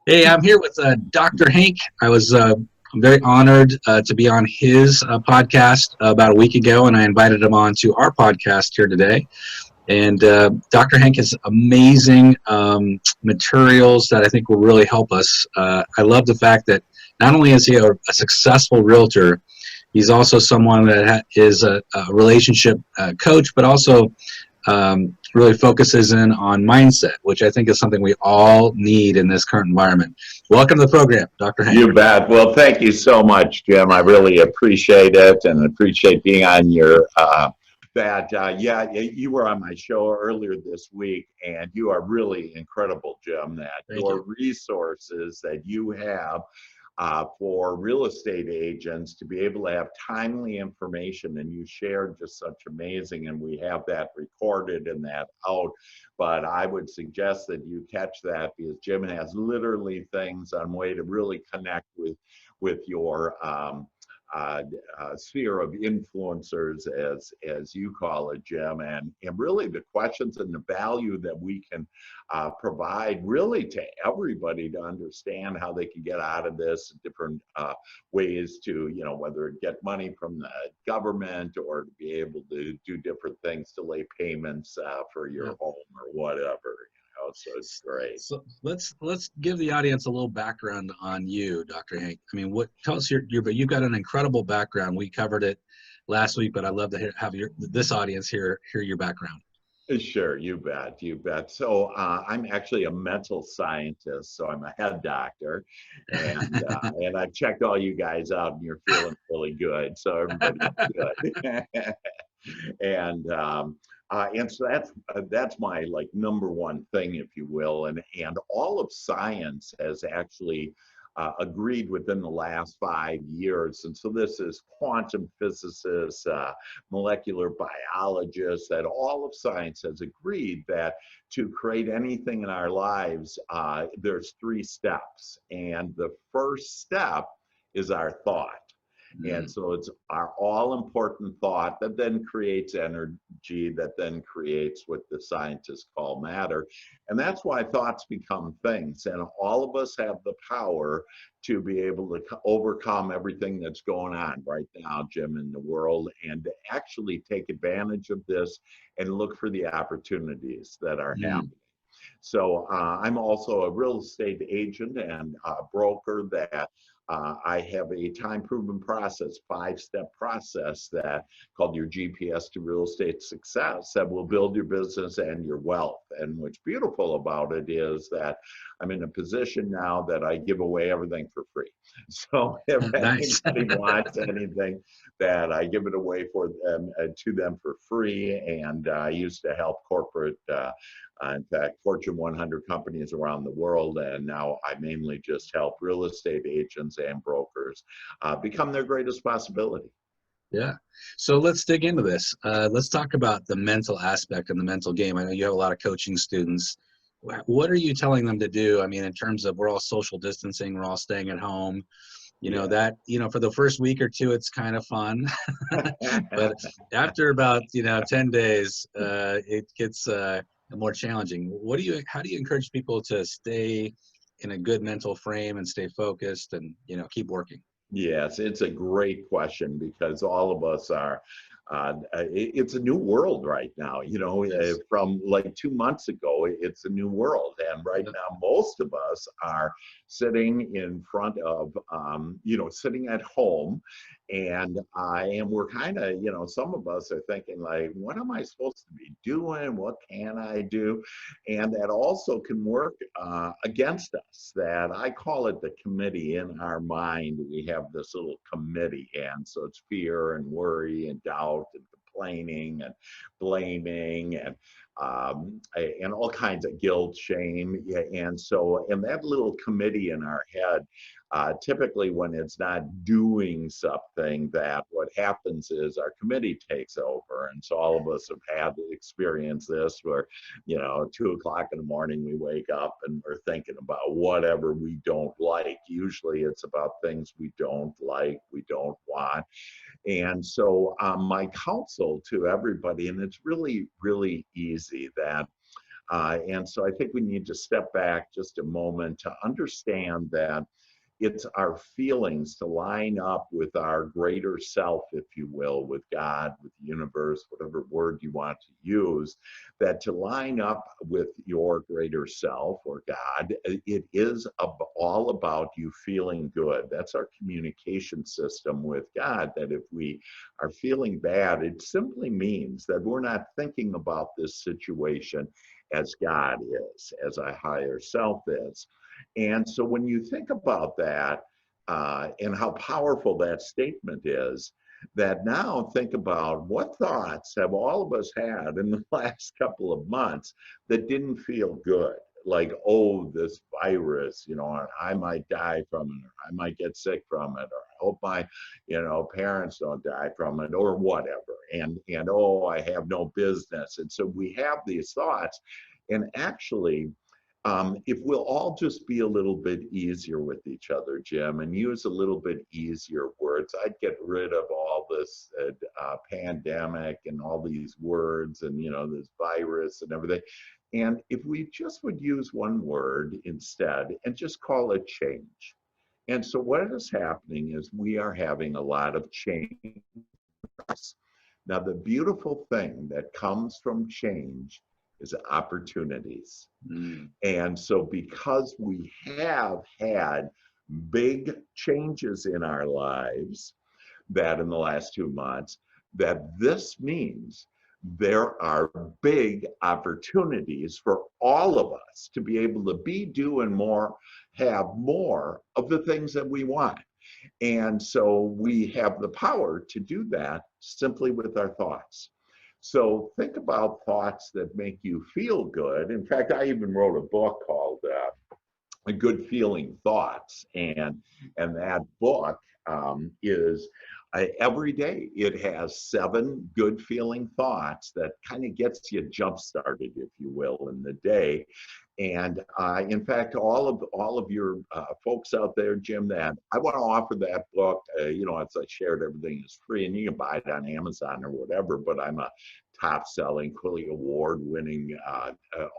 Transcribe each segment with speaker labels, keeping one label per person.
Speaker 1: Hey, I'm here with Dr. Hank. I'm very honored to be on his podcast about a week ago, and I invited him on to our podcast here today. And Dr. Hank has amazing materials that I think will really help us. I love the fact that not only is he a successful realtor, he's also someone that is a relationship coach, but also really focuses in on mindset, which I think is something we all need in this current environment. Welcome to the program, Dr. Hank.
Speaker 2: You bet. Well, thank you so much, Jim. I really appreciate it and appreciate being on your yeah, you were on my show earlier this week, and you are really incredible, Jim, that
Speaker 1: Thank you.
Speaker 2: your resources that you have for real estate agents to be able to have timely information, and you shared just such amazing, and we have that recorded and that out. But I would suggest that you catch that, because Jim has literally things on way to really connect with your sphere of influencers, as you call it, Jim, and really the questions and the value that we can provide really to everybody to understand how they can get out of this, different ways to, whether get money from the government or to be able to do different things, delay payments for your
Speaker 1: Yeah.
Speaker 2: home or whatever. So it's great.
Speaker 1: So let's give the audience a little background on you, Dr. Hank. I mean, what tell us but you've got an incredible background. We covered it last week, but I'd love to have this audience hear your background.
Speaker 2: Sure, you bet, you bet. So I'm actually a mental scientist, so I'm a head doctor, and I've checked all you guys out, and you're feeling really good. So everybody's good, and so that's my like number one thing, if you will, and all of science has actually agreed within the last 5 years. And so this is quantum physicists, molecular biologists, that all of science has agreed that to create anything in our lives, there's 3 steps. And the first step is our thought. And
Speaker 1: Mm.
Speaker 2: so it's our all important thought that then creates energy, that then creates what the scientists call matter. And that's why thoughts become things. And all of us have the power to be able to overcome everything that's going on right now, Jim, in the world, and to actually take advantage of this and look for the opportunities that are
Speaker 1: Mm.
Speaker 2: happening. So I'm also a real estate agent and broker that I have a time-proven process, 5-step process that called your GPS to real estate success that will build your business and your wealth. And what's beautiful about it is that I'm in a position now that I give away everything for free. So if
Speaker 1: Nice.
Speaker 2: anybody wants anything, that I give it away for them to them for free. And I used to help corporate. In fact, Fortune 100 companies around the world, and now I mainly just help real estate agents and brokers become their greatest possibility.
Speaker 1: Yeah. So let's dig into this. Let's talk about the mental aspect and the mental game. I know you have a lot of coaching students. What are you telling them to do? I mean, in terms of we're all social distancing, we're all staying at home.
Speaker 2: Yeah.
Speaker 1: For the first week or two, it's kind of fun. But after about, 10 days, it gets more challenging. How do you encourage people to stay in a good mental frame and stay focused and, keep working?
Speaker 2: Yes, it's a great question, because all of us are. It's a new world right now.
Speaker 1: Yes.
Speaker 2: From like 2 months ago, it's a new world, and right
Speaker 1: Yeah.
Speaker 2: now, most of us are sitting in front of, sitting at home, and we're kind of, some of us are thinking like, what am I supposed to be doing? What can I do? And that also can work against us. That I call it the committee in our mind. We have this little committee, and so it's fear and worry and doubt and complaining and blaming and all kinds of guilt, shame. Yeah, and that little committee in our head, typically when it's not doing something, that what happens is our committee takes over. And so all of us have had to experience this, where 2 o'clock in the morning we wake up and we're thinking about whatever we don't like. Usually it's about things we don't like, we don't want. And so my counsel to everybody, and it's really, really easy, that And so I think we need to step back just a moment to understand that it's our feelings to line up with our greater self, if you will, with God, with the universe, whatever word you want to use, that to line up with your greater self or God, it is all about you feeling good. That's our communication system with God, that if we are feeling bad, it simply means that we're not thinking about this situation as God is, as our higher self is. And so when you think about that and how powerful that statement is, that now think about what thoughts have all of us had in the last couple of months that didn't feel good. Like, oh, this virus, you know, I might die from it, or I might get sick from it, or I hope my, you know, parents don't die from it, or whatever. And oh, I have no business. And so we have these thoughts, and actually, if we'll all just be a little bit easier with each other, Jim, and use a little bit easier words, I'd get rid of all this pandemic and all these words and, you know, this virus and everything. And if we just would use one word instead and just call it change. And so what is happening is we are having a lot of change. Now, the beautiful thing that comes from change is opportunities. And so because we have had big changes in our lives that in the last 2 months, that this means there are big opportunities for all of us to be able to be, do, and more, have more of the things that we want. And so we have the power to do that simply with our thoughts. So think about thoughts that make you feel good. In fact, I even wrote a book called A Good Feeling Thoughts. And that book is every day it has 7 good feeling thoughts that kind of gets you jump started, if you will, in the day. And in fact, all of your folks out there, Jim, that I want to offer that book. You know, as I shared, everything is free, and you can buy it on Amazon or whatever. But I'm a top-selling, Quilly Award-winning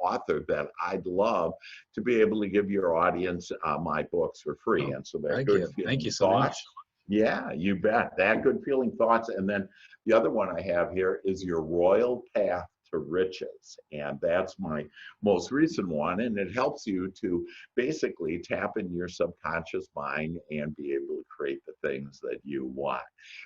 Speaker 2: author that I'd love to be able to give your audience my books for free. And so that good feeling
Speaker 1: Thank you so
Speaker 2: thoughts.
Speaker 1: much.
Speaker 2: Yeah, you bet. That good feeling thoughts. And then the other one I have here is Your Royal Path to Riches. And that's my most recent one. And it helps you to basically tap into your subconscious mind and be able to create the things that you want.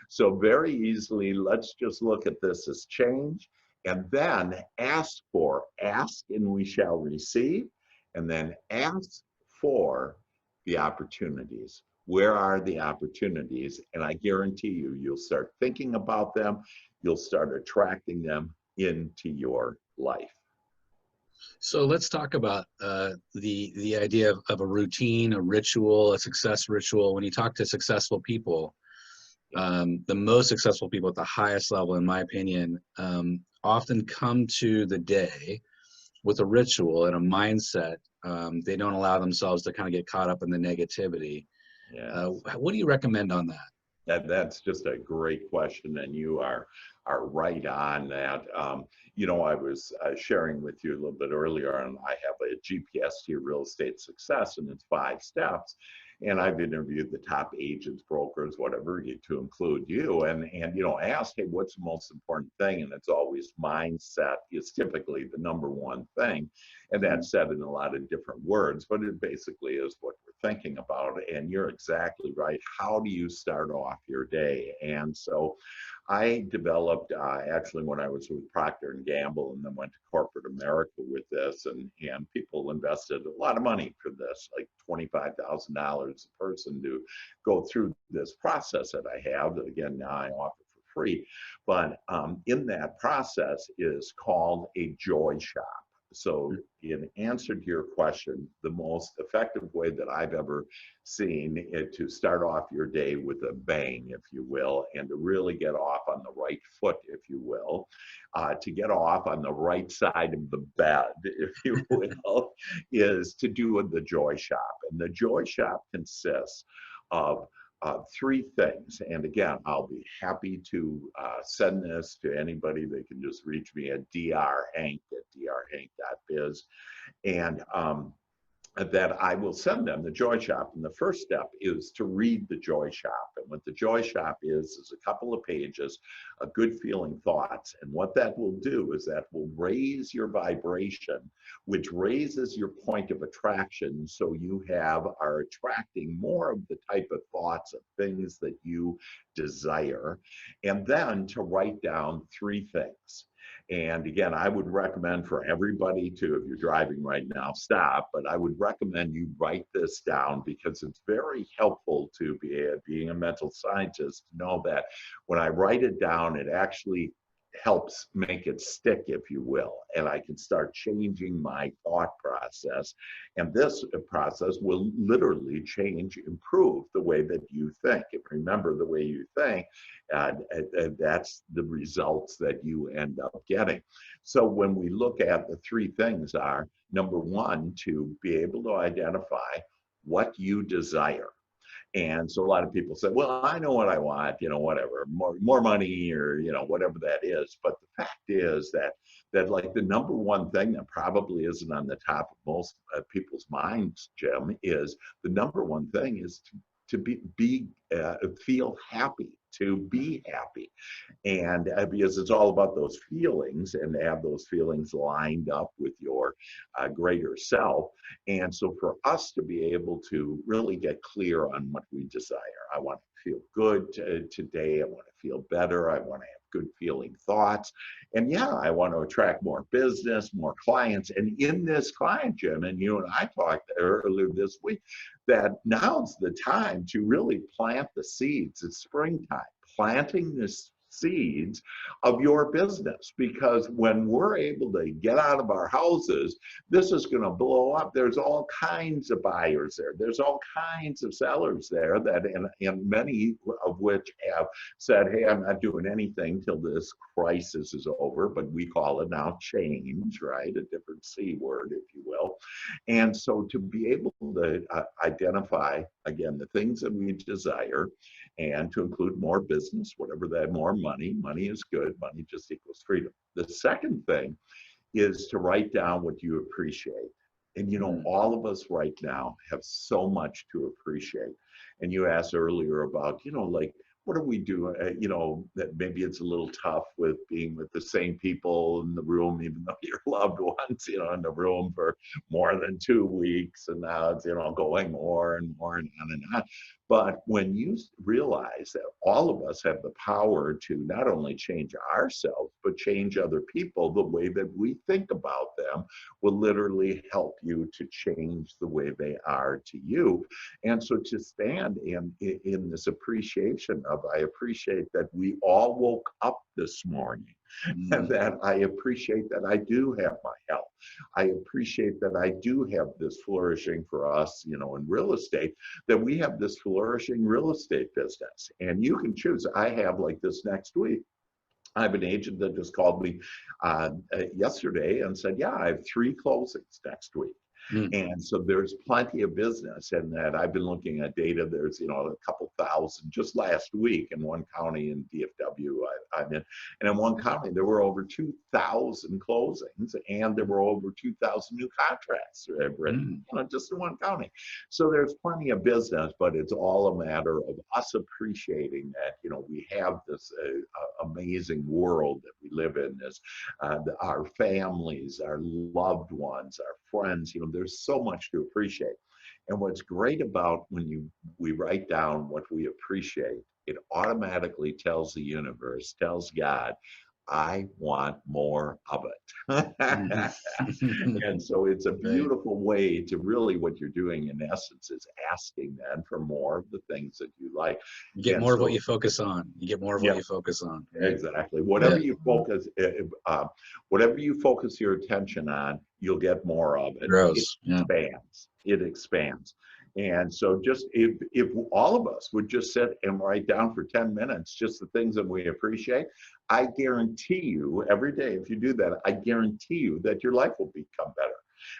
Speaker 2: So very easily, let's just look at this as change, and then ask and we shall receive, and then ask for the opportunities. Where are the opportunities? And I guarantee you, you'll start thinking about them. You'll start attracting them into your life.
Speaker 1: So let's talk about the idea of a routine, a ritual, a success ritual. When you talk to successful people, the most successful people at the highest level, in my opinion, often come to the day with a ritual and a mindset. They don't allow themselves to kind of get caught up in the negativity.
Speaker 2: Yeah.
Speaker 1: What do you recommend on that?
Speaker 2: That's just a great question, and you are right on that. You know, I was sharing with you a little bit earlier, and I have a GPS to your real estate success, and it's 5 steps. And I've interviewed the top agents, brokers, whatever, to include you, and you know, asked, hey, what's the most important thing? And it's always mindset is typically the #1 thing, and that's said in a lot of different words, but it basically is what we're thinking about. And you're exactly right. How do you start off your day? And so I developed actually when I was with Procter and Gamble, and then went to corporate America with this, and people invested a lot of money for this, like $25,000 a person to go through this process that I have. That again, now I offer for free. But in that process is called a joy shop. So in answer to your question, the most effective way that I've ever seen it to start off your day with a bang, if you will, and to really get off on the right foot, if you will, to get off on the right side of the bed, if you will, is to do the joy shop. And the joy shop consists of three things. And again, I'll be happy to send this to anybody. They can just reach me at drhank@drhank.biz. And that I will send them the Joy Shop. And the first step is to read the Joy Shop. And what the Joy Shop is a couple of pages, a good feeling thoughts. And what that will do is that will raise your vibration, which raises your point of attraction. So you are attracting more of the type of thoughts of things that you desire. And then to write down three things. And again, I would recommend for everybody to, if you're driving right now, stop, but I would recommend you write this down because it's very helpful to being a mental scientist to know that when I write it down, it actually helps make it stick, if you will, and I can start changing my thought process. And this process will literally improve the way that you think. And remember, the way you think, that's the results that you end up getting. So when we look at the three things are, number one, to be able to identify what you desire. And so a lot of people say, well, I know what I want, whatever, more money or, whatever that is. But the fact is that like the number one thing that probably isn't on the top of most people's minds, Jim, is the number one thing is to feel happy, to be happy. And because it's all about those feelings and to have those feelings lined up with your greater self. And so for us to be able to really get clear on what we desire, I want to feel good today. I want to feel better. I want to have good feeling thoughts. And yeah, I want to attract more business, more clients. And in this client, Jim, and you and I talked earlier this week, that now's the time to really plant the seeds. It's springtime, planting this seeds of your business, because when we're able to get out of our houses, this is going to blow up. There's all kinds of buyers there. There's all kinds of sellers there that, and many of which have said, hey, I'm not doing anything till this crisis is over, but we call it now change, right? A different C word, if you will. And so to be able to identify, again, the things that we desire, and to include more business, whatever that, more money. Money is good. Money just equals freedom. The second thing is to write down what you appreciate. And all of us right now have so much to appreciate. And you asked earlier about, like, what do we do? That maybe it's a little tough with being with the same people in the room, even though your loved ones, in the room for more than 2 weeks. And now it's, going more and more and on and on. But when you realize that all of us have the power to not only change ourselves, but change other people, the way that we think about them will literally help you to change the way they are to you. And so to stand in this appreciation of, I appreciate that we all woke up this morning. And that I appreciate that I do have my health. I appreciate that I do have this flourishing for us, in real estate, that we have this flourishing real estate business. And you can choose. I have, like, this next week, I have an agent that just called me yesterday and said, yeah, I have 3 closings next week. And so there's plenty of business, and that I've been looking at data. There's, a couple thousand just last week in one county in DFW I'm in. And in one county, there were over 2,000 closings, and there were over 2,000 new contracts written, just in one county. So there's plenty of business, but it's all a matter of us appreciating that, we have this amazing world that we live in, this, our families, our loved ones, our friends, there's so much to appreciate. And what's great about when we write down what we appreciate, it automatically tells the universe, tells God, I want more of it. And so it's a beautiful way to really, what you're doing in essence is asking then for more of the things that you like.
Speaker 1: You get more of what you focus on. You get more of what you focus on. Right?
Speaker 2: Exactly. Whatever you focus, whatever you focus your attention on, you'll get more of it.
Speaker 1: It grows.
Speaker 2: It expands. It expands. And so just if all of us would just sit and write down for 10 minutes just the things that we appreciate, I guarantee you every day, if you do that, I guarantee you that your life will become better.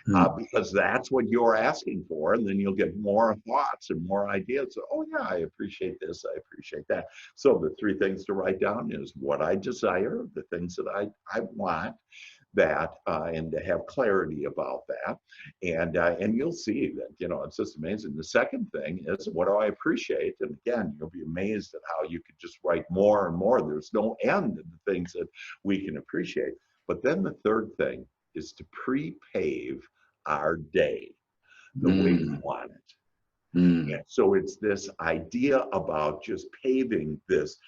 Speaker 2: because that's what you're asking for. And then you'll get more thoughts and more ideas. So, oh yeah, I appreciate this, I appreciate that. So the 3 things to write down is what I desire, the things that I want, that and to have clarity about that, and you'll see that, you know, it's just amazing. The second thing is, what do I appreciate? And again, you'll be amazed at how you could just write more and more. There's no end to the things that we can appreciate. But then the third thing is to pre-pave our day the way we want it. And so it's this idea about just paving this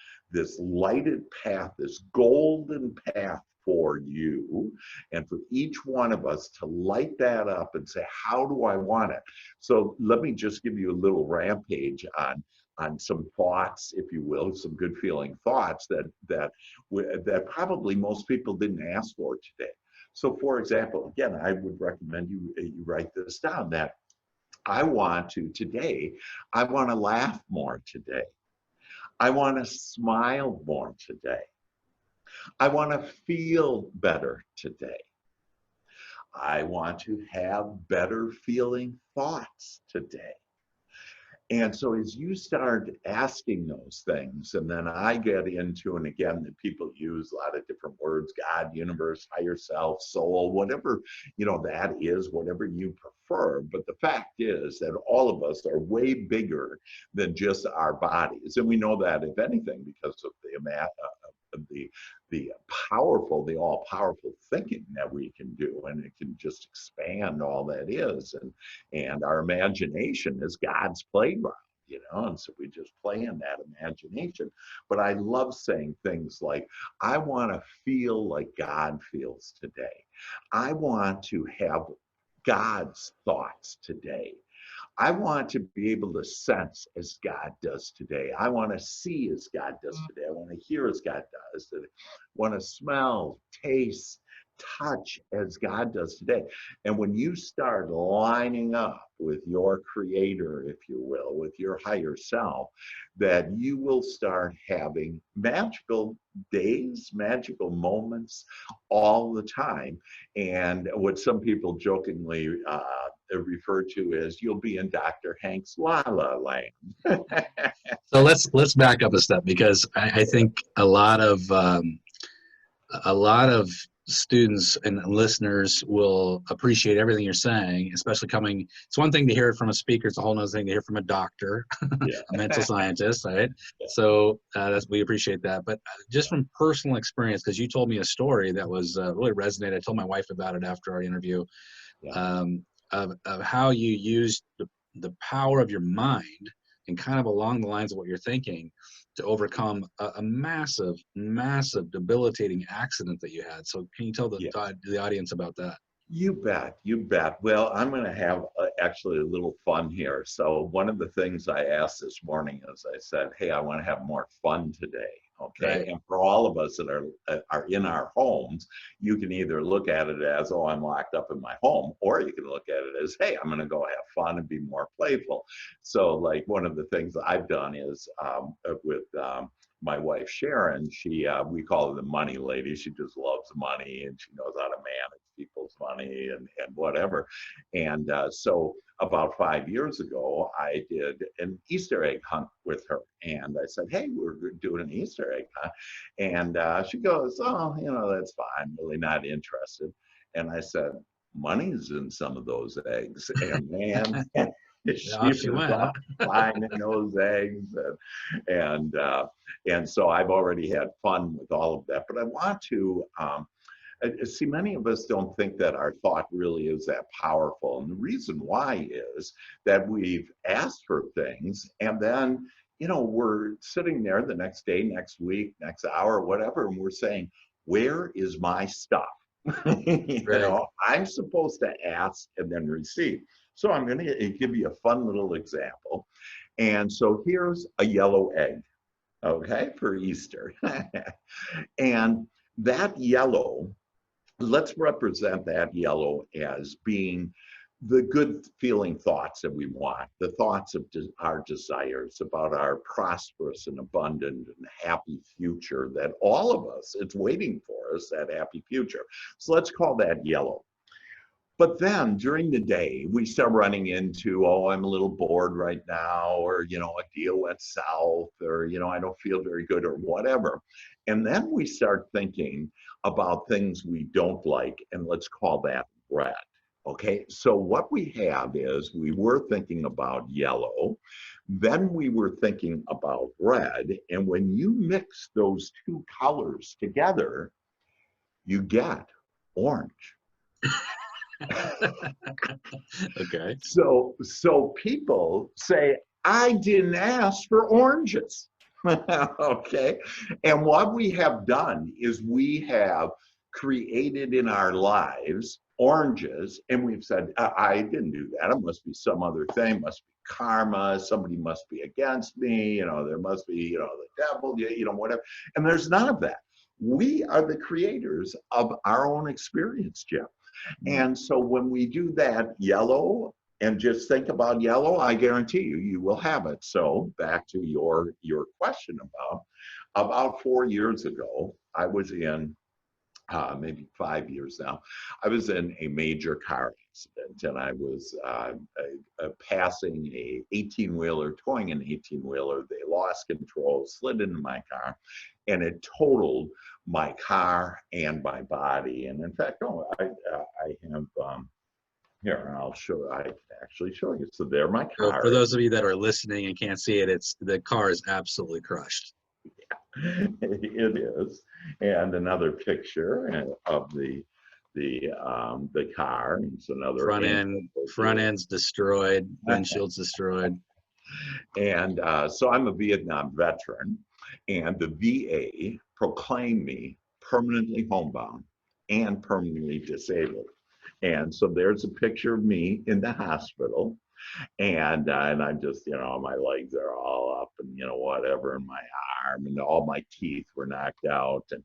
Speaker 2: lighted path, this golden path for you, and for each one of us to light that up and say, how do I want it? So let me just give you a little rampage on some thoughts, if you will, some good feeling thoughts that probably most people didn't ask for today. So for example, again, I would recommend you write this down, that I want to laugh more today. I want to smile more today. I want to feel better today. I want to have better feeling thoughts today. And so as you start asking those things, and then I get into, and again, that people use a lot of different words, God, universe, higher self, soul, whatever, you know, that is, whatever you prefer. But the fact is that all of us are way bigger than just our bodies. And we know that, if anything, because of the powerful, the all-powerful thinking that we can do, and it can just expand all that is, and our imagination is God's playground, you know, and so we just play in that imagination. But I love saying things like, I want to feel like God feels today. I want to have God's thoughts today. I want to be able to sense as God does today. I want to see as God does today. I want to hear as God does today. I want to smell, taste, touch as God does today. And when you start lining up with your creator, if you will, with your higher self, that you will start having magical days, magical moments all the time. And what some people jokingly refer to as, you'll be in Dr. Hank's La La Land.
Speaker 1: So let's back up a step, because I think a lot of students and listeners will appreciate everything you're saying, especially coming. It's one thing to hear it from a speaker; it's a whole other thing to hear from a doctor,
Speaker 2: Yeah.
Speaker 1: a mental scientist, right?
Speaker 2: Yeah.
Speaker 1: So we appreciate that. But just from personal experience, because you told me a story that was really resonated. I told my wife about it after our interview,
Speaker 2: Yeah.
Speaker 1: of how you used the power of your mind, and kind of along the lines of what you're thinking, to overcome a massive, debilitating accident that you had. So can you tell the audience about that?
Speaker 2: You bet, you bet. Well, I'm going to have actually a little fun here. So one of the things I asked this morning is, I said, hey, I want to have more fun today. Okay.
Speaker 1: Right.
Speaker 2: And for all of us that are in our homes, you can either look at it as, oh, I'm locked up in my home, or you can look at it as, hey, I'm going to go have fun and be more playful. So like one of the things I've done is with my wife, Sharon, we call her the money lady. She just loves money, and she knows how to manage people's money and whatever. And so about 5 years ago, I did an Easter egg hunt with her. And I said, hey, we're doing an Easter egg hunt. And she goes, oh, you know, that's fine, really not interested. And I said, money's in some of those eggs. And man, she was off finding those eggs. And so I've already had fun with all of that. But I want to see, many of us don't think that our thought really is that powerful. And the reason why is that we've asked for things, and then, you know, we're sitting there the next day, next week, next hour, whatever, and we're saying, where is my stuff? You know, I'm supposed to ask and then receive. So I'm going to give you a fun little example. And so here's a yellow egg, okay, for Easter. And that yellow, let's represent that yellow as being the good feeling thoughts that we want, the thoughts of our desires about our prosperous and abundant and happy future that all of us, it's waiting for us, that happy future. So let's call that yellow. But then during the day, we start running into, oh, I'm a little bored right now, or, a deal went south, or, I don't feel very good, or whatever. And then we start thinking about things we don't like, and let's call that red. Okay, so what we have is we were thinking about yellow, then we were thinking about red, and when you mix those two colors together, you get orange.
Speaker 1: Okay.
Speaker 2: So people say, I didn't ask for oranges. Okay. And what we have done is we have created in our lives oranges, and we've said, I didn't do that. It must be some other thing, must be karma, somebody must be against me, there must be, the devil, whatever. And there's none of that. We are the creators of our own experience, Jim. And so when we do that yellow and just think about yellow, I guarantee you, you will have it. So back to your question about 4 years ago, I was in, maybe 5 years now, I was in a major car accident, and I was passing a 18-wheeler, towing an 18-wheeler. They lost control, slid into my car, and it totaled my car and my body. And in fact, I have, here, I can actually show you. So there my
Speaker 1: So
Speaker 2: car
Speaker 1: for
Speaker 2: is.
Speaker 1: those of you that are listening and can't see it, the car is absolutely crushed.
Speaker 2: It is. And another picture of the car. It's another
Speaker 1: Front end's destroyed, windshield's destroyed.
Speaker 2: And so I'm a Vietnam veteran, and the VA proclaimed me permanently homebound and permanently disabled. And so there's a picture of me in the hospital, and I'm just, my legs are all up, and whatever, and my arm, and all my teeth were knocked out, and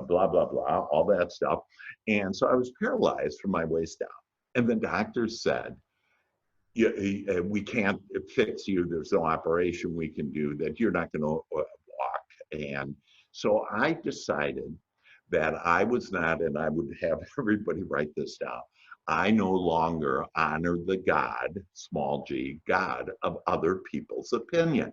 Speaker 2: blah blah blah, all that stuff. And so I was paralyzed from my waist down. And the doctor said, we can't fix you. There's no operation we can do, that you're not going to walk. And so I decided that I was not, and I would have everybody write this down, I no longer honor the God, small g, God of other people's opinion.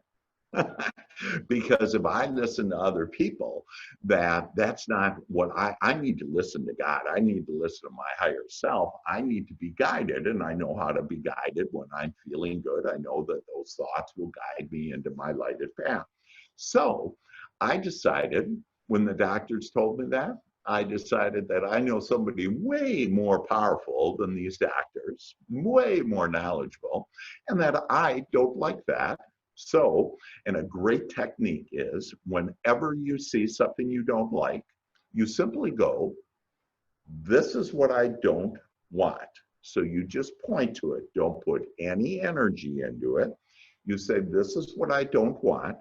Speaker 2: Because if I listen to other people, that's not what I need to listen to God. I need to listen to my higher self. I need to be guided, and I know how to be guided when I'm feeling good. I know that those thoughts will guide me into my lighted path. So I decided, when the doctors told me that, I decided that I know somebody way more powerful than these doctors, way more knowledgeable, and that I don't like that. So, and a great technique is, whenever you see something you don't like, you simply go, this is what I don't want. So you just point to it. Don't put any energy into it. You say, this is what I don't want.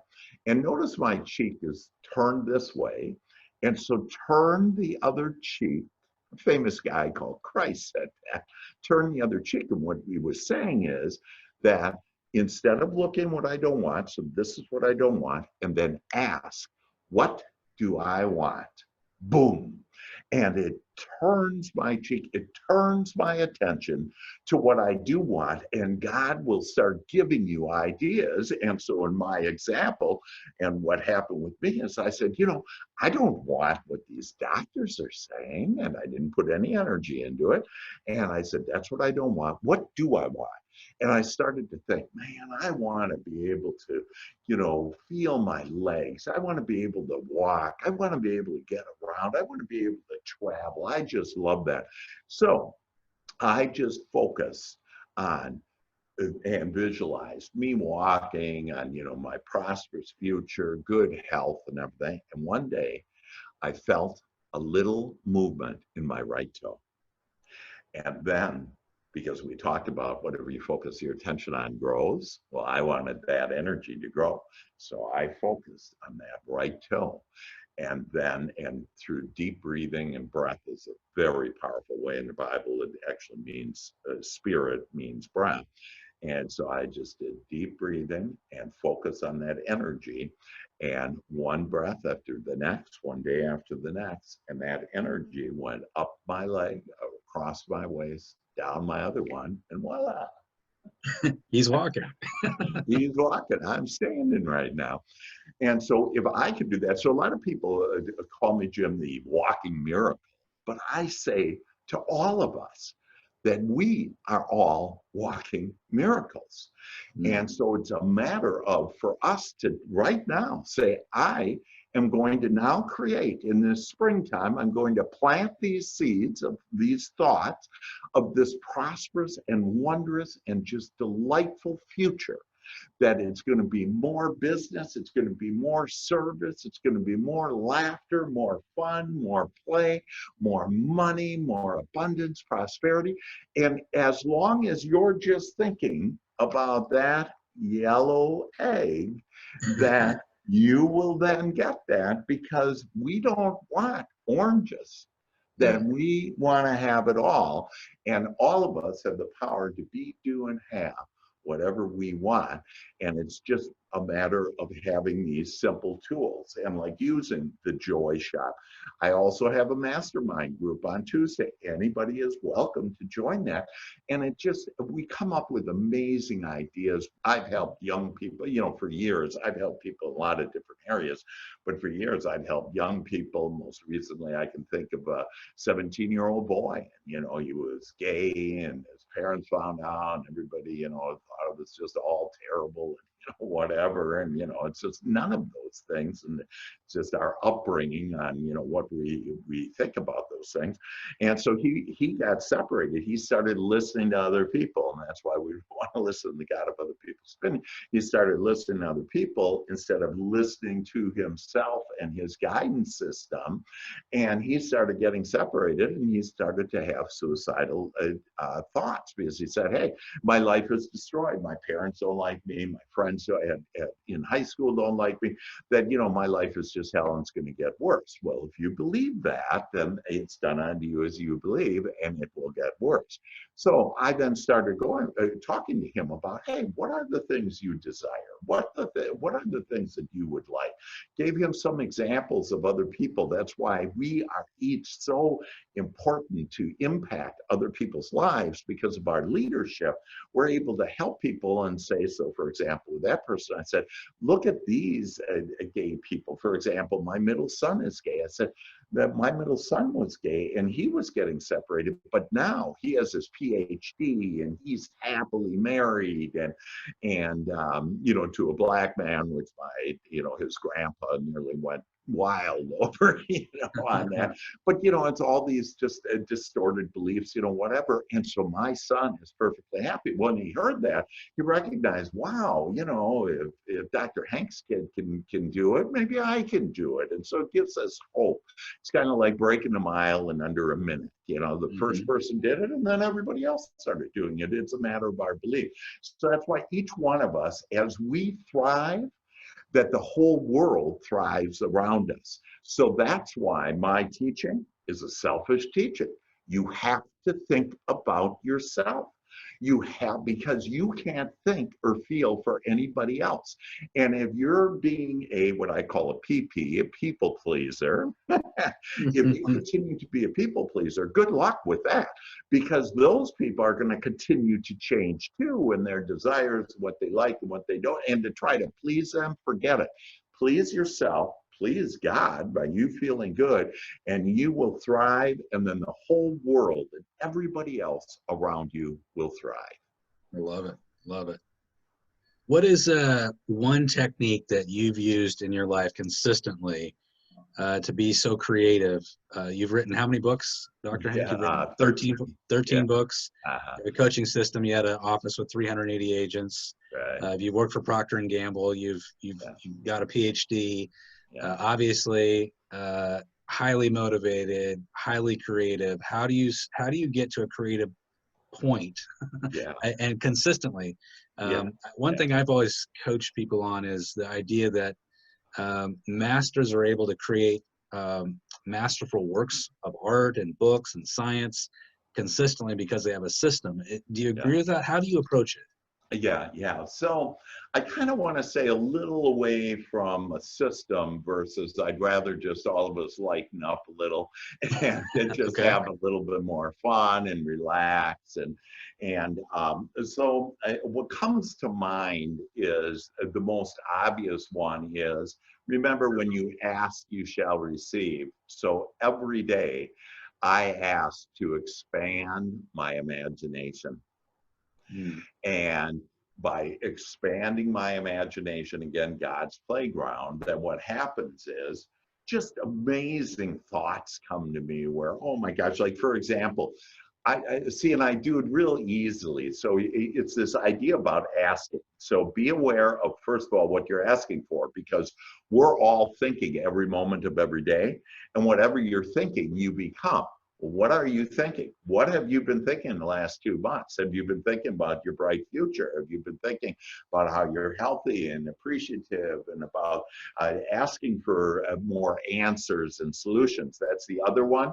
Speaker 2: And notice my cheek is turned this way. And so turn the other cheek. A famous guy called Christ said that. Turn the other cheek. And what he was saying is that instead of looking what I don't want, so this is what I don't want, and then ask, what do I want? Boom. And it turns my cheek, it turns my attention to what I do want, and God will start giving you ideas. And so in my example, and what happened with me is I said, I don't want what these doctors are saying, and I didn't put any energy into it. And I said, that's what I don't want. What do I want? And I started to think, man, I want to be able to, feel my legs. I want to be able to walk. I want to be able to get around. I want to be able to travel. I just love that. So I just focused on and visualized me walking on, my prosperous future, good health and everything. And one day I felt a little movement in my right toe. And then, because we talked about whatever you focus your attention on grows, well, I wanted that energy to grow. So I focused on that right toe. And then, and through deep breathing, and breath is a very powerful way in the Bible. It actually means, spirit means breath. And so I just did deep breathing and focus on that energy. And one breath after the next, one day after the next, and that energy went up my leg, across my waist, down my other one, and voila,
Speaker 1: He's walking.
Speaker 2: he's walking. I'm standing right now. And so if I could do that, so a lot of people call me, Jim, the walking miracle. But I say to all of us that we are all walking miracles. And so it's a matter of, for us to right now say, I am going to now create in this springtime, I'm going to plant these seeds of these thoughts of this prosperous and wondrous and just delightful future, that it's going to be more business, it's going to be more service, it's going to be more laughter, more fun, more play, more money, more abundance, prosperity. And as long as you're just thinking about that yellow egg, that you will then get that, because we don't want oranges. That we want to have it all. And all of us have the power to be, do, and have whatever we want. And it's just a matter of having these simple tools and like using the Joy Shop. I also have a mastermind group on Tuesday. Anybody is welcome to join that. And it just, we come up with amazing ideas. I've helped young people, you know, for years. I've helped people in a lot of different areas, but for years I've helped young people. Most recently, I can think of a 17-year-old boy. You know, he was gay and his parents found out, and everybody, you know, thought it was just all terrible and, you know, whatever. And, you know, it's just none of those things. And it's just our upbringing on, you know, what we think about those things. And so he got separated. He started listening to other people. And that's why we want to listen to the God of other people's opinion. He started listening to other people instead of listening to himself and his guidance system. And he started getting separated, and he started to have suicidal thoughts, because he said, hey, my life is destroyed. My parents don't like me. My friends in high school don't like me. That, you know, my life is just hell and it's going to get worse. Well, if you believe that, then it's done unto you as you believe, and it will get worse. So I then started talking to him about, hey, what are the things you desire? What are the things that you would like? Gave him some examples of other people. That's why we are each so important to impact other people's lives, because of our leadership. We're able to help people and say, so for example, with that person, I said, look at these gay people. For example, my middle son is gay. I said that my middle son was gay and he was getting separated, but now he has his PhD and he's happily married, and you know, to a black man, which his grandpa nearly went wild over, you know, on that. But, you know, it's all these just distorted beliefs, you know, whatever. And so my son is perfectly happy. When he heard that, he recognized, wow, you know, if Dr. Hank's kid can do it, maybe I can do it. And so it gives us hope. It's kind of like breaking a mile in under a minute. You know, the first person did it, and then everybody else started doing it. It's a matter of our belief. So that's why each one of us, as we thrive, that the whole world thrives around us. So that's why my teaching is a selfish teaching. You have to think about yourself. You have, because you can't think or feel for anybody else. And if you're being what I call a PP, a people pleaser, if you continue to be a people pleaser, good luck with that, because those people are going to continue to change too, and their desires, what they like and what they don't, and to try to please them, forget it. Please yourself. Please God by you feeling good, and you will thrive, and then the whole world and everybody else around you will thrive.
Speaker 1: I love it. Love it. What is one technique that you've used in your life consistently to be so creative? You've written how many books, Dr. Hank? You've written 13 books. The coaching system, you had an office with 380 agents.
Speaker 2: Right.
Speaker 1: You've worked for Procter & Gamble. You've got a PhD. Obviously, highly motivated, highly creative. How do you get to a creative point and consistently? One thing I've always coached people on is the idea that masters are able to create masterful works of art and books and science consistently because they have a system. Do you agree with that? How do you approach it?
Speaker 2: Yeah. So I kind of want to say a little away from a system versus I'd rather just all of us lighten up a little and just
Speaker 1: Okay.
Speaker 2: have a little bit more fun and relax. What comes to mind is the most obvious one is remember when you ask, you shall receive. So every day I ask to expand my imagination.
Speaker 1: Mm.
Speaker 2: And by expanding my imagination, again, God's playground, then what happens is just amazing thoughts come to me where, oh my gosh, like for example, I see, and I do it real easily. So it's this idea about asking. So be aware of, first of all, what you're asking for, because we're all thinking every moment of every day. And whatever you're thinking, you become. What are you thinking? What have you been thinking the last 2 months? Have you been thinking about your bright future? Have you been thinking about how you're healthy and appreciative and about asking for more answers and solutions? That's the other one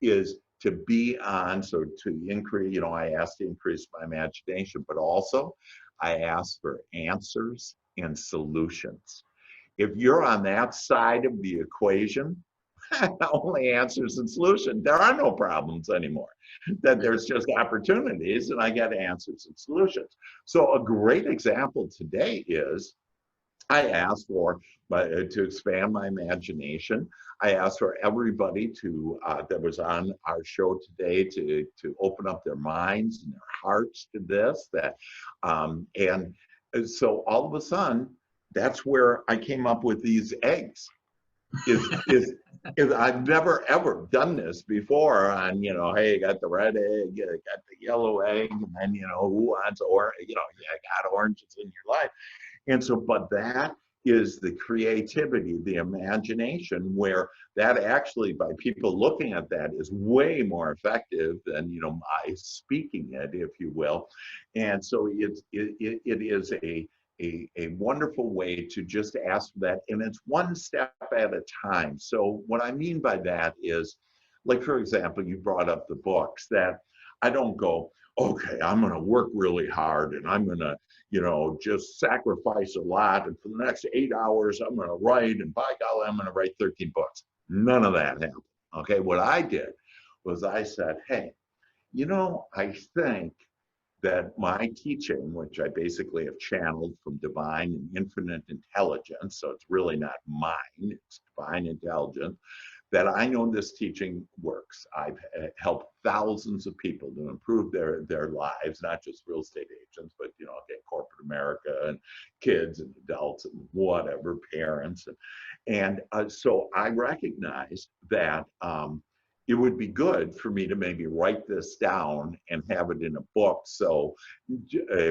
Speaker 2: is to be on, so to increase, I ask to increase my imagination, but also I ask for answers and solutions. If you're on that side of the equation, only answers and solutions. There are no problems anymore. That there's just opportunities, and I get answers and solutions. So a great example today is I asked for to expand my imagination. I asked for everybody to that was on our show today to open up their minds and their hearts to this. And so all of a sudden, that's where I came up with these eggs is is is I've never ever done this before on, hey, you got the red egg, you got the yellow egg, and then, who wants you got oranges in your life. And so, but that is the creativity, the imagination, where that actually, by people looking at that, is way more effective than, my speaking it, if you will. And so it is a wonderful way to just ask for that. And it's one step at a time. So what I mean by that is, like, for example, you brought up the books that I don't go, okay, I'm going to work really hard and I'm going to, just sacrifice a lot. And for the next 8 hours, I'm going to write. And by golly, I'm going to write 13 books. None of that happened. Okay. What I did was I said, hey, I think that my teaching, which I basically have channeled from divine and infinite intelligence, so it's really not mine, it's divine intelligence, that I know this teaching works. I've helped thousands of people to improve their lives, not just real estate agents, but again, corporate America and kids and adults and whatever, parents, and so I recognize that it would be good for me to maybe write this down and have it in a book. So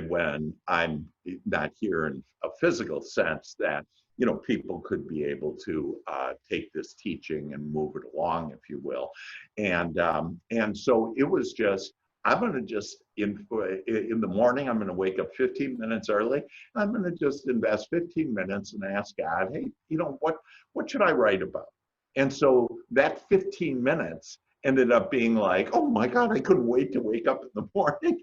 Speaker 2: when I'm not here in a physical sense, that people could be able to take this teaching and move it along, if you will. And so it was just, I'm going to just in the morning, I'm going to wake up 15 minutes early. I'm going to just invest 15 minutes and ask God, hey, what should I write about? And so that 15 minutes ended up being like, oh my God, I couldn't wait to wake up in the morning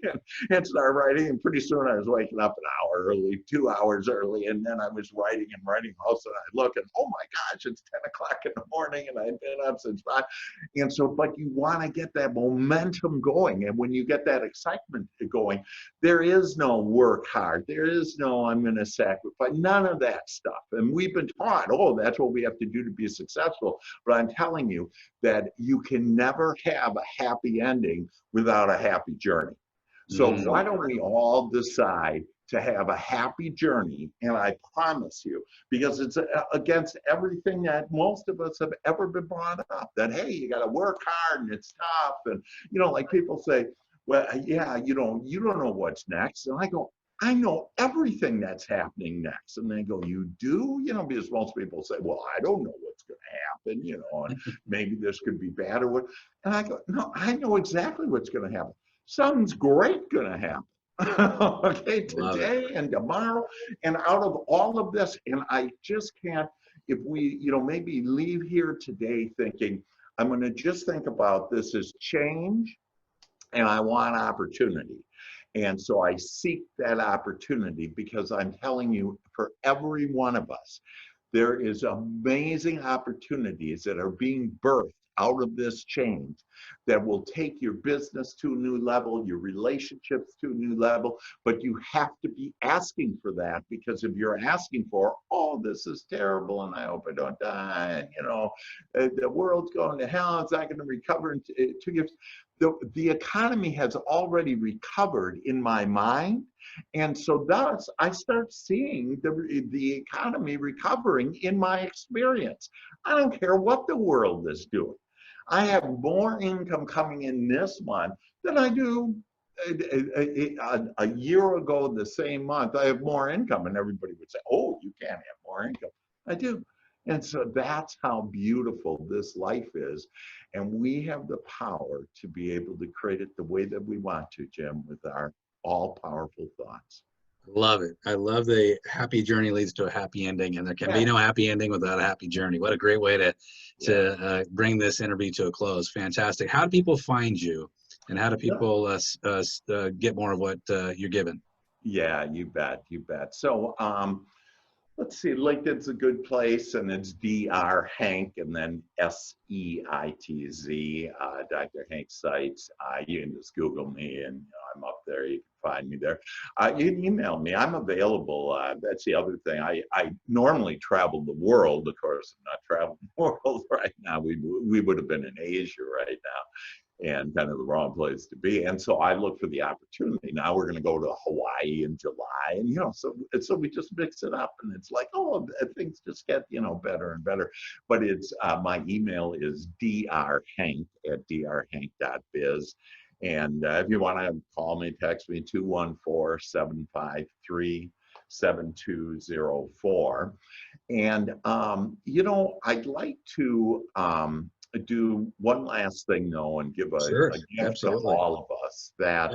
Speaker 2: and start writing. And pretty soon I was waking up an hour early, 2 hours early. And then I was writing and writing. All of a sudden I look and, oh my gosh, it's 10 o'clock in the morning and I've been up since 5. And so, but you want to get that momentum going. And when you get that excitement going, there is no work hard. There is no, I'm going to sacrifice, none of that stuff. And we've been taught, oh, that's what we have to do to be successful. But I'm telling you that you can never have a happy ending without a happy journey. So why don't we all decide to have a happy journey? And I promise you, because it's against everything that most of us have ever been brought up, that, hey, you got to work hard and it's tough. And, like people say, well, yeah, you don't know what's next. And I go, I know everything that's happening next. And they go, you do? Because most people say, well, I don't know what's going to happen, and maybe this could be bad or what. And I go, no, I know exactly what's going to happen. Something's great going to happen. Okay, today and tomorrow. And out of all of this, and I just can't, if we, maybe leave here today thinking, I'm going to just think about this as change and I want opportunity. And so I seek that opportunity because I'm telling you, for every one of us, there is amazing opportunities that are being birthed out of this change that will take your business to a new level, your relationships to a new level, but you have to be asking for that, because if you're asking for, oh, this is terrible and I hope I don't die, and the world's going to hell, it's not going to recover in 2 years. The economy has already recovered in my mind. And so thus I start seeing the economy recovering in my experience. I don't care what the world is doing. I have more income coming in this month than I do a year ago the same month. I have more income, and everybody would say, oh, you can't have more income. I do. And so that's how beautiful this life is. And we have the power to be able to create it the way that we want to, Jim, with our all-powerful thoughts.
Speaker 1: Love it. I love the happy journey leads to a happy ending, and there can be no happy ending without a happy journey. What a great way to bring this interview to a close. Fantastic. How do people find you, and how do people get more of what you're giving?
Speaker 2: Yeah, you bet, you bet. So let's see, LinkedIn's a good place, and it's Dr. Hank, and then SEITZ, Dr. Hank Sites. You can just Google me, and I'm up there. You can find me there. You can email me. I'm available. That's the other thing. I normally travel the world. Of course, I'm not traveling the world right now. We would have been in Asia right now, and kind of the wrong place to be. And so I look for the opportunity. Now we're going to go to Hawaii in July, and so we just mix it up, and it's like, oh, things just get better and better. But it's my email is drhank@drhank.biz, and if you want to call me, text me 214-753-7204. And I'd like to do one last thing though, and give a gift to all of us that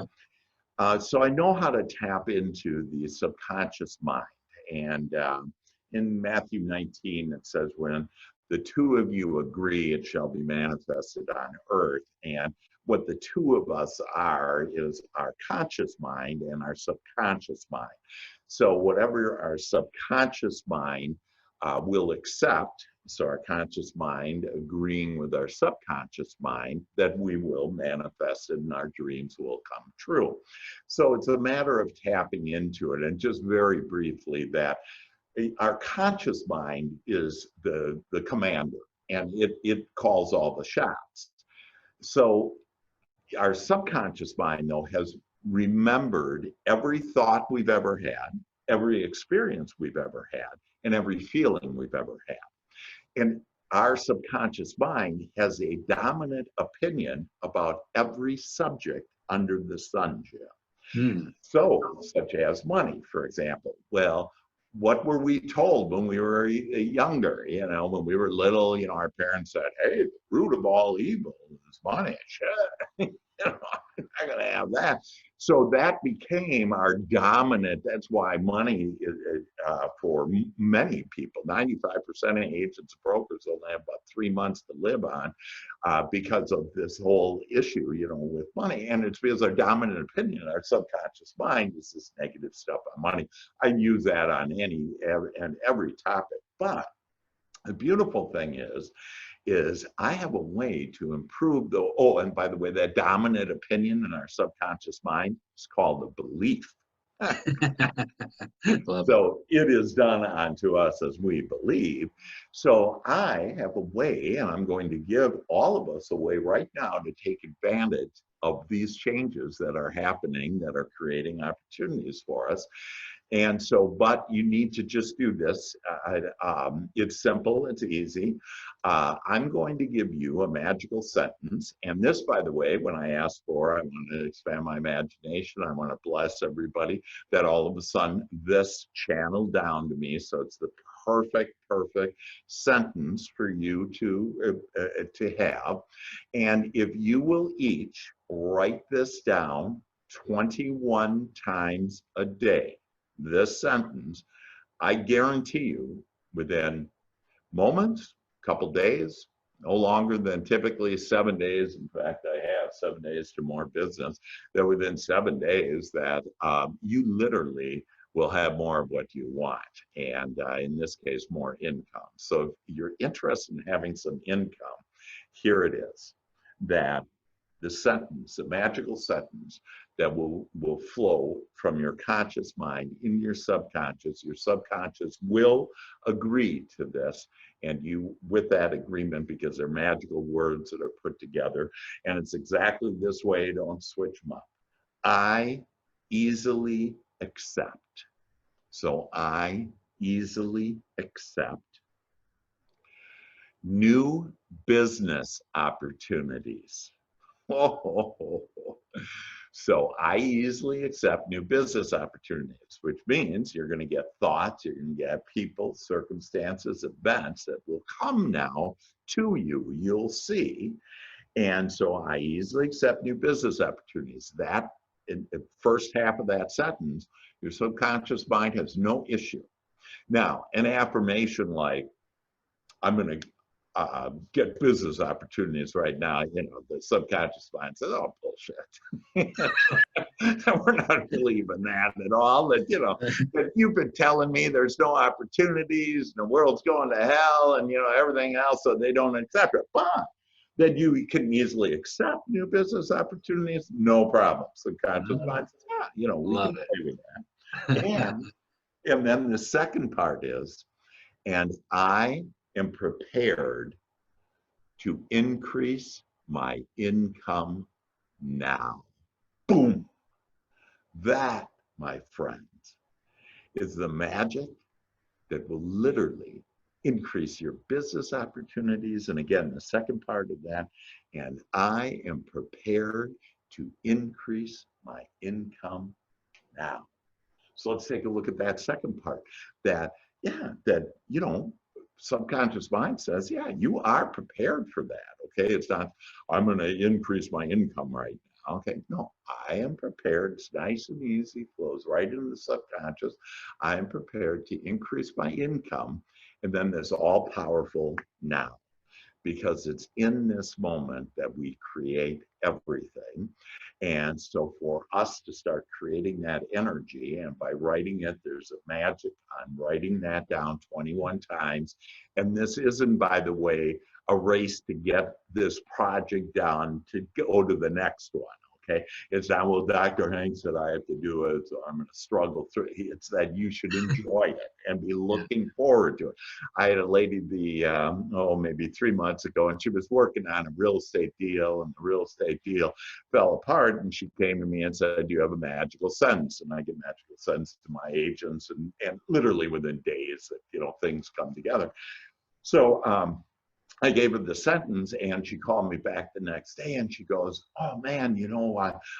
Speaker 2: so I know how to tap into the subconscious mind. And in Matthew 19 it says, when the two of you agree, it shall be manifested on earth. And what the two of us are is our conscious mind and our subconscious mind. So whatever our subconscious mind will accept, so our conscious mind agreeing with our subconscious mind, that we will manifest it and our dreams will come true. So it's a matter of tapping into it. And just very briefly, that our conscious mind is the commander, and it calls all the shots. So our subconscious mind, though, has remembered every thought we've ever had, every experience we've ever had, and every feeling we've ever had. And our subconscious mind has a dominant opinion about every subject under the sun, Jim. So, such as money, for example. Well, what were we told when we were younger? When we were little, our parents said, hey, the root of all evil is money. I'm not going to have that. So that became our dominant. That's why money is, for many people, 95% of agents and brokers only have about 3 months to live on because of this whole issue, with money. And it's because our dominant opinion, our subconscious mind, is this negative stuff on money. I use that on every topic. But the beautiful thing is I have a way to improve and by the way, that dominant opinion in our subconscious mind is called a belief. So it is done unto us as we believe. So I have a way, and I'm going to give all of us a way right now to take advantage of these changes that are happening, that are creating opportunities for us. And so, but you need to just do this. It's simple, it's easy. I'm going to give you a magical sentence. And this, by the way, when I ask for, I want to expand my imagination. I want to bless everybody that all of a sudden this channeled down to me. So it's the perfect sentence for you to have. And if you will each write this down 21 times a day, this sentence, I guarantee you, within moments, couple days, no longer than typically 7 days. In fact, I have 7 days to more business, that within 7 days that you literally will have more of what you want. And in this case, more income. So if you're interested in having some income, here it is, that the sentence, the magical sentence that will flow from your conscious mind into your subconscious. Your subconscious will agree to this, and you, with that agreement, because they're magical words that are put together, and it's exactly this way, don't switch them up. I easily accept. So I easily accept new business opportunities. Oh, so I easily accept new business opportunities, which means you're going to get thoughts, you're going to get people, circumstances, events that will come now to you. You'll see. And so I easily accept new business opportunities. That, in the first half of that sentence, your subconscious mind has no issue. Now, an affirmation like, I'm going to get business opportunities right now, the subconscious mind says, oh, bullshit. We're not believing that at all. That you've been telling me there's no opportunities, the world's going to hell, and everything else, so they don't accept it. But that you can easily accept new business opportunities, no problem. Subconscious mind says, yeah, we can play with that. And then the second part is, and I am prepared to increase my income now. Boom. That, my friends, is the magic that will literally increase your business opportunities. And again, the second part of that, and I am prepared to increase my income now. So let's take a look at that second part. That subconscious mind says, yeah, you are prepared for that. Okay, it's not, I'm going to increase my income right now. Okay, no, I am prepared. It's nice and easy, flows right into the subconscious. I am prepared to increase my income. And then there's all powerful now, because it's in this moment that we create everything. And so for us to start creating that energy, and by writing it, there's a magic on writing that down 21 times. And this isn't, by the way, a race to get this project done to go to the next one. Okay, it's not, well, Dr. Hank said I have to do it, so I'm going to struggle through it. It's that you should enjoy it and be looking forward to it. I had a lady maybe 3 months ago, and she was working on a real estate deal, and the real estate deal fell apart, and she came to me and said, do you have a magical sentence? And I give magical sentence to my agents, and literally within days that, things come together. So, I gave her the sentence, and she called me back the next day, and she goes, oh man,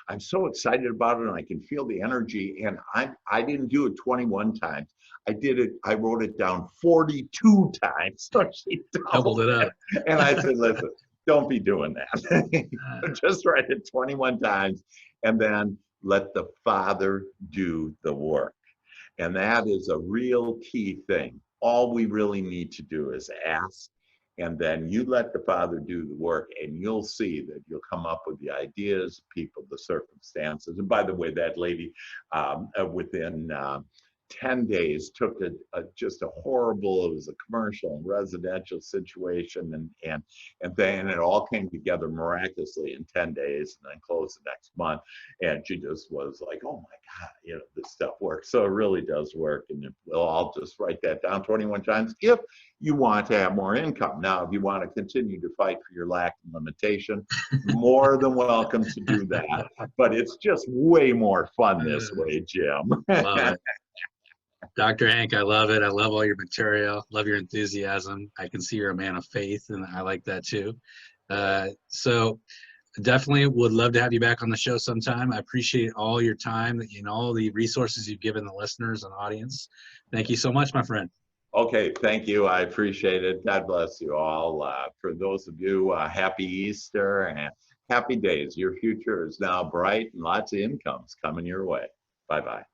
Speaker 2: I'm so excited about it, and I can feel the energy. And I didn't do it 21 times. I wrote it down 42 times. So she doubled it up. And I said, listen, don't be doing that. Just write it 21 times, and then let the Father do the work. And that is a real key thing. All we really need to do is ask. And then you let the Father do the work, and you'll see that you'll come up with the ideas, people, the circumstances. And by the way, that lady, within 10 days, took just a horrible, it was a commercial and residential situation, and then it all came together miraculously in 10 days, and then closed the next month. And she just was like, oh my God, this stuff works. So it really does work. And I'll just write that down 21 times if you want to have more income. Now, if you want to continue to fight for your lack of limitation, more than welcome to do that. But it's just way more fun this way, Jim.
Speaker 1: Love it. Dr. Hank, I love it. I love all your material. Love your enthusiasm. I can see you're a man of faith, and I like that too. So definitely would love to have you back on the show sometime. I appreciate all your time and all the resources you've given the listeners and audience. Thank you so much, my friend.
Speaker 2: Okay, thank you. I appreciate it. God bless you all. For those of you, happy Easter and happy days. Your future is now bright, and lots of incomes coming your way. Bye-bye.